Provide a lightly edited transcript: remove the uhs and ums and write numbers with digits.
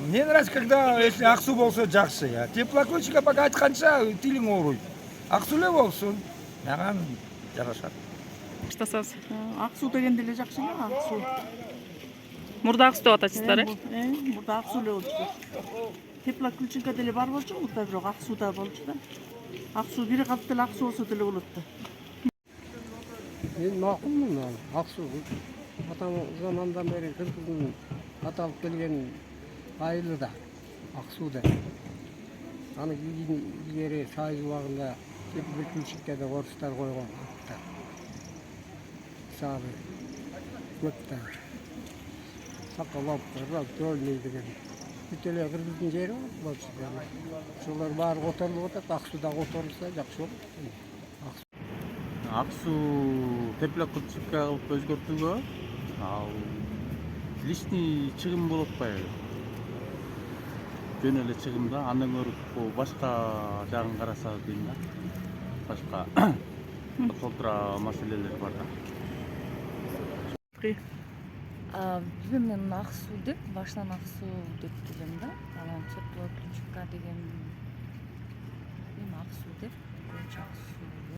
Мне нравится, когда если Аксу болса жакшы. Теплоключикка пока айтканча тилиң ооруйт. Аксу эле болсун. Маған жарашат. Баштасыз. Ак суу деген деле жакшы эле, ак суу. Мурда Аксу деп атачсыздар, Мурда ак суу эле болчу. Теплоключинка деле бар болчу, мурда бирок ак суу да болчу да. Ак суу бири калп деле ак суу болсо деле болот да. Мен макулмун ал Аксу. Атам замандан бери кыргыздын аталып келген айылы да Аксу да. Аны илгери Союз убагында теплоключиккеде орустар койгон аттар. Сабы көп да. Сакалап, төлмөй деген. Бүт эле кыргыздын жери болчу. Ошолор баары которулуп атат, Аксу да которулса жакшы болот. Аксу теплоключикка кылып өзгөртүүгө ал лишний чыгым болуп атпайбы? Жөн эле чыгым да, андан көрүп башка жагын караса дейм да. Башка толтура маселелер бар да. Мен Аксу деп, башынан Аксу деп келем да. Анан теплоключикка деген Аксу деп, Аксу.